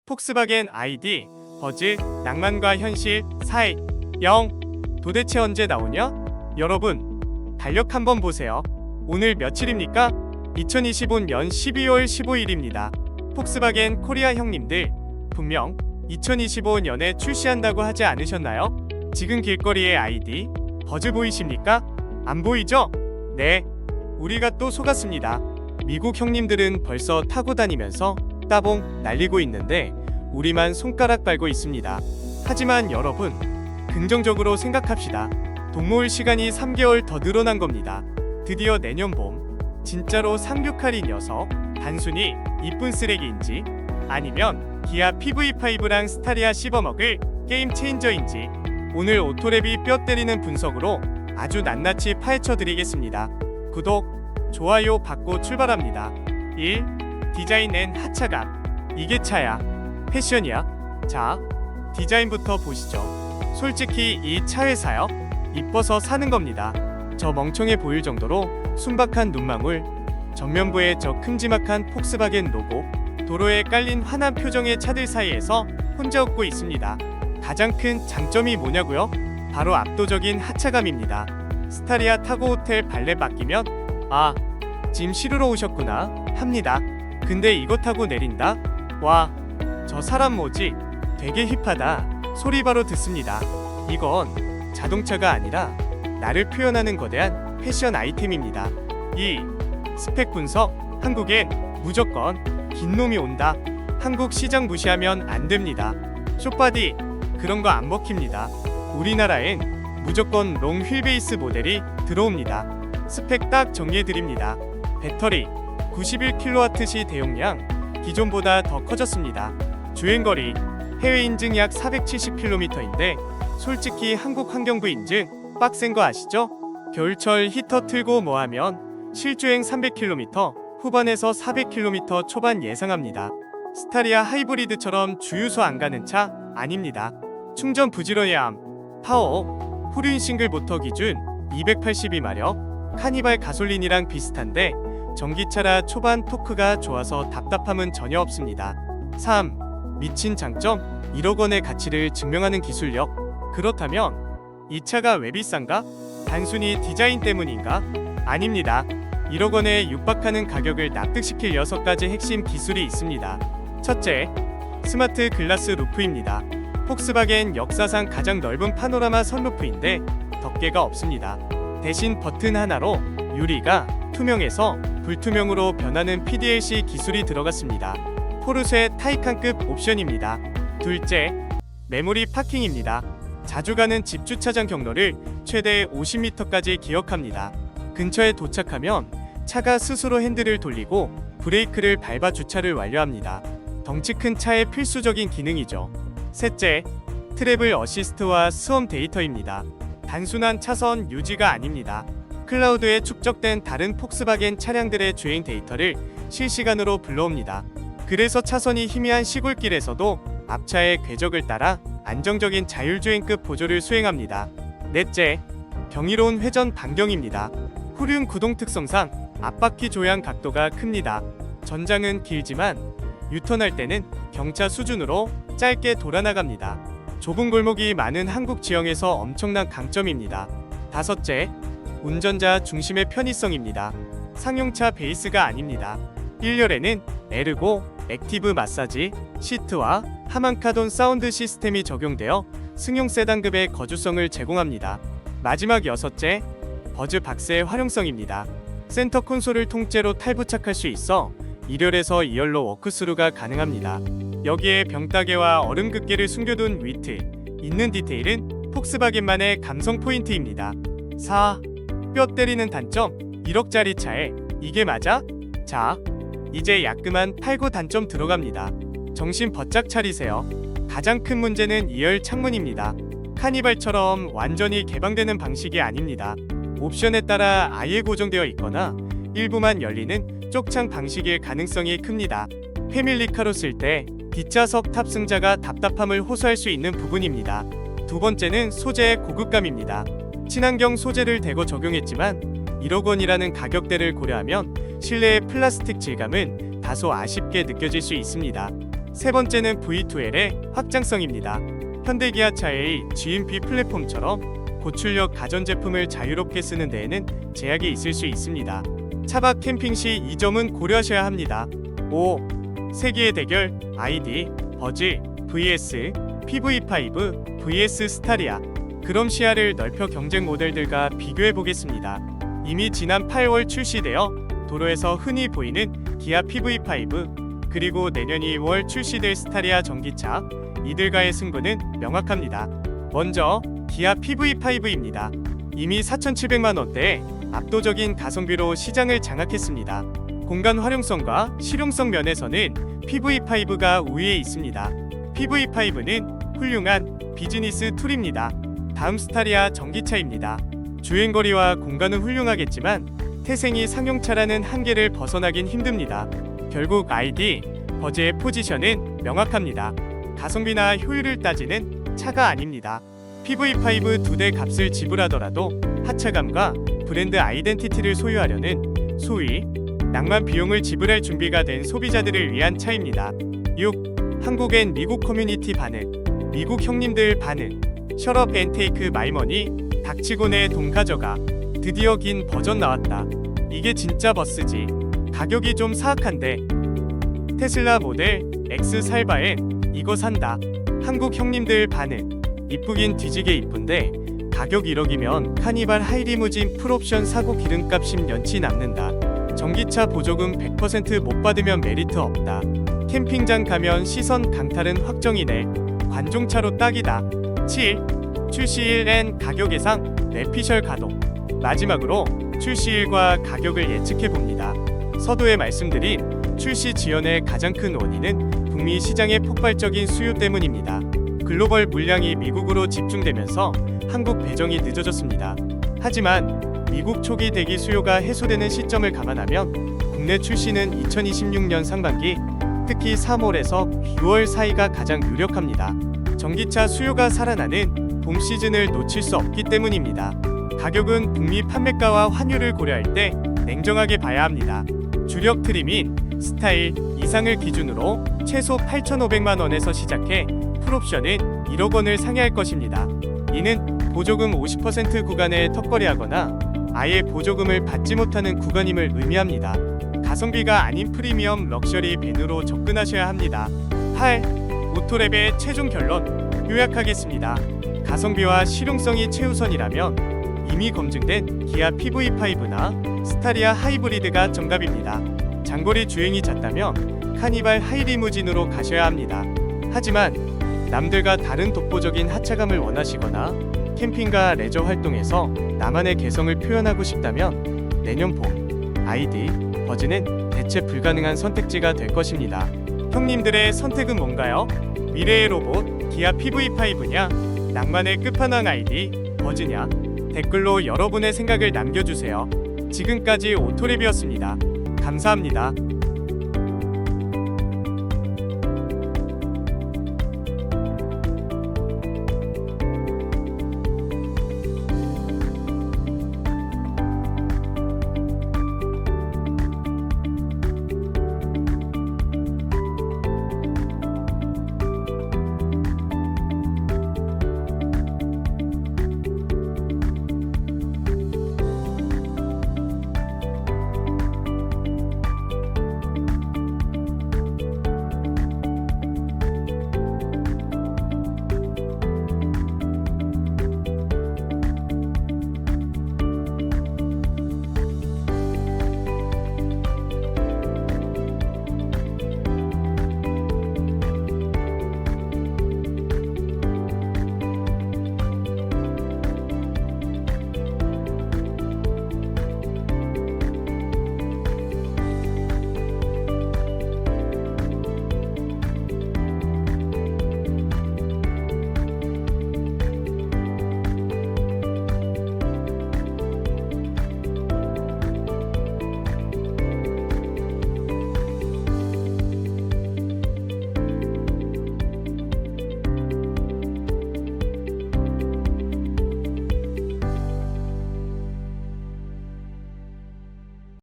폭스바겐 ID 버즈 낭만과 현실 사이 0 도대체 언제 나오냐? 여러분 달력 한번 보세요. 오늘 며칠입니까? 2025년 12월 15일입니다. 폭스바겐 코리아 형님들 분명 2025년에 출시한다고 하지 않으셨나요? 지금 길거리의 ID 버즈 보이십니까? 안 보이죠? 네, 우리가 또 속았습니다. 미국 형님들은 벌써 타고 다니면서 따봉 날리고 있는데 우리만 손가락 빨고 있습니다. 하지만 여러분, 긍정적으로 생각합시다. 돈 모을 시간이 3개월 더 늘어난 겁니다. 드디어 내년 봄, 진짜로 상륙할 이 녀석 단순히 이쁜 쓰레기인지 아니면 기아 PV5랑 스타리아 씹어먹을 게임 체인저인지 오늘 오토랩이 뼈 때리는 분석으로 아주 낱낱이 파헤쳐 드리겠습니다. 구독, 좋아요 받고 출발합니다. 1. 디자인 앤 하차감. 이게 차야? 패션이야? 자, 디자인부터 보시죠. 솔직히 이 차 회사요? 이뻐서 사는 겁니다. 저 멍청해 보일 정도로 순박한 눈망울, 전면부에 저 큼지막한 폭스바겐 로고, 도로에 깔린 환한 표정의 차들 사이에서 혼자 웃고 있습니다. 가장 큰 장점이 뭐냐고요? 바로 압도적인 하차감입니다. 스타리아 타고 호텔 발렛 맡기면 아, 짐 실으러 오셨구나 합니다. 근데 이거 타고 내린다? 와, 저 사람 뭐지? 되게 힙하다 소리 바로 듣습니다. 이건 자동차가 아니라 나를 표현하는 거대한 패션 아이템입니다. 2. 스펙 분석. 한국엔 무조건 긴 놈이 온다. 한국 시장 무시하면 안 됩니다. 숏바디 그런 거 안 먹힙니다. 우리나라엔 무조건 롱 휠베이스 모델이 들어옵니다. 스펙 딱 정리해드립니다. 배터리 91kWh 대용량 기존보다 더 커졌습니다. 주행거리 해외 인증 약 470km인데 솔직히 한국 환경부 인증 빡센 거 아시죠? 겨울철 히터 틀고 뭐하면 실주행 300km 후반에서 400km 초반 예상합니다. 스타리아 하이브리드처럼 주유소 안 가는 차 아닙니다. 충전 부지런함, 파워, 후륜 싱글 모터 기준 282마력, 카니발 가솔린이랑 비슷한데 전기차라 초반 토크가 좋아서 답답함은 전혀 없습니다. 3. 미친 장점 1억 원의 가치를 증명하는 기술력. 그렇다면 이 차가 왜 비싼가? 단순히 디자인 때문인가? 아닙니다. 1억 원에 육박하는 가격을 납득시킬 6가지 핵심 기술이 있습니다. 첫째, 스마트 글라스 루프입니다. 폭스바겐 역사상 가장 넓은 파노라마 선루프인데 덮개가 없습니다. 대신 버튼 하나로 유리가 투명해서 불투명으로 변하는 PDLC 기술이 들어갔습니다. 포르쉐 타이칸급 옵션입니다. 둘째, 메모리 파킹입니다. 자주 가는 집 주차장 경로를 최대 50m까지 기억합니다. 근처에 도착하면 차가 스스로 핸들을 돌리고 브레이크를 밟아 주차를 완료합니다. 덩치 큰 차의 필수적인 기능이죠. 셋째, 트래블 어시스트와 수험 데이터입니다. 단순한 차선 유지가 아닙니다. 클라우드에 축적된 다른 폭스바겐 차량들의 주행 데이터를 실시간으로 불러옵니다. 그래서 차선이 희미한 시골길에서도 앞차의 궤적을 따라 안정적인 자율주행급 보조를 수행합니다. 넷째, 경이로운 회전 반경입니다. 후륜 구동 특성상 앞바퀴 조향 각도가 큽니다. 전장은 길지만 유턴할 때는 경차 수준으로 짧게 돌아나갑니다. 좁은 골목이 많은 한국 지형에서 엄청난 강점입니다. 다섯째, 운전자 중심의 편의성입니다. 상용차 베이스가 아닙니다. 1열에는 에르고, 액티브 마사지, 시트와 하만카돈 사운드 시스템이 적용되어 승용 세단급의 거주성을 제공합니다. 마지막 여섯째, 버즈 박스의 활용성입니다. 센터 콘솔을 통째로 탈부착할 수 있어 1열에서 2열로 워크스루가 가능합니다. 여기에 병따개와 얼음극계를 숨겨둔 위트 있는 디테일은 폭스바겐만의 감성 포인트입니다. 4. 뼈 때리는 단점 1억짜리 차에 이게 맞아? 자, 이제 야끄만 8구 단점 들어갑니다. 정신 바짝 차리세요. 가장 큰 문제는 2열 창문입니다. 카니발처럼 완전히 개방되는 방식이 아닙니다. 옵션에 따라 아예 고정되어 있거나 일부만 열리는 쪽창 방식일 가능성이 큽니다. 패밀리카로 쓸 때 뒷좌석 탑승자가 답답함을 호소할 수 있는 부분입니다. 두 번째는 소재의 고급감입니다. 친환경 소재를 대거 적용했지만 1억 원이라는 가격대를 고려하면 실내의 플라스틱 질감은 다소 아쉽게 느껴질 수 있습니다. 세 번째는 V2L의 확장성입니다. 현대기아차의 GMP 플랫폼처럼 고출력 가전제품을 자유롭게 쓰는 데에는 제약이 있을 수 있습니다. 차박 캠핑 시 이 점은 고려하셔야 합니다. 5. 세기의 대결 ID 버즈 vs PV5 vs 스타리아. 그럼 시야를 넓혀 경쟁 모델들과 비교해 보겠습니다. 이미 지난 8월 출시되어 도로에서 흔히 보이는 기아 PV5 그리고 내년 2월 출시될 스타리아 전기차, 이들과의 승부는 명확합니다. 먼저 기아 PV5입니다. 이미 4,700만 원대에 압도적인 가성비로 시장을 장악했습니다. 공간 활용성과 실용성 면에서는 PV5가 우위에 있습니다. PV5는 훌륭한 비즈니스 툴입니다. 다음 스타리아 전기차입니다. 주행거리와 공간은 훌륭하겠지만 태생이 상용차라는 한계를 벗어나긴 힘듭니다. 결국 ID 버즈의 포지션은 명확합니다. 가성비나 효율을 따지는 차가 아닙니다. PV5 두 대 값을 지불하더라도 하차감과 브랜드 아이덴티티를 소유하려는 소위 낭만 비용을 지불할 준비가 된 소비자들을 위한 차입니다. 6. 한국엔 미국 커뮤니티 반응, 미국 형님들 반응. 셔럽 앤 테이크 마이머니, 닥치고 내 돈 가져가. 드디어 긴 버전 나왔다. 이게 진짜 버스지. 가격이 좀 사악한데. 테슬라 모델 X 살바엔 이거 산다. 한국 형님들 반응. 이쁘긴 뒤지게 이쁜데 가격 1억이면 카니발 하이리무진 풀옵션 사고 기름값 10년치 남는다. 전기차 보조금 100% 못 받으면 메리트 없다. 캠핑장 가면 시선 강탈은 확정이네. 관종차로 딱이다. 7. 출시일 앤 가격 예상 뇌피셜 가동. 마지막으로 출시일과 가격을 예측해봅니다. 서두에 말씀드린 출시 지연의 가장 큰 원인은 북미 시장의 폭발적인 수요 때문입니다. 글로벌 물량이 미국으로 집중되면서 한국 배정이 늦어졌습니다. 하지만 미국 초기 대기 수요가 해소되는 시점을 감안하면 국내 출시는 2026년 상반기, 특히 3월에서 6월 사이가 가장 유력합니다. 전기차 수요가 살아나는 봄 시즌을 놓칠 수 없기 때문입니다. 가격은 북미 판매가와 환율을 고려할 때 냉정하게 봐야 합니다. 주력 트림인 스타일 이상을 기준으로 최소 8,500만 원에서 시작해 풀옵션은 1억 원을 상회할 것입니다. 이는 보조금 50% 구간에 턱걸이하거나 아예 보조금을 받지 못하는 구간임을 의미합니다. 가성비가 아닌 프리미엄 럭셔리 밴으로 접근하셔야 합니다. 8. 오토랩의 최종 결론 요약하겠습니다. 가성비와 실용성이 최우선이라면 이미 검증된 기아 PV5나 스타리아 하이브리드가 정답입니다. 장거리 주행이 잦다면 카니발 하이리무진으로 가셔야 합니다. 하지만 남들과 다른 독보적인 하차감을 원하시거나 캠핑과 레저 활동에서 나만의 개성을 표현하고 싶다면 내년 봄 ID 버즈는 대체 불가능한 선택지가 될 것입니다. 형님들의 선택은 뭔가요? 미래의 로봇 기아 PV5냐? 낭만의 끝판왕 ID 버즈냐? 댓글로 여러분의 생각을 남겨주세요. 지금까지 오토랩이었습니다. 감사합니다.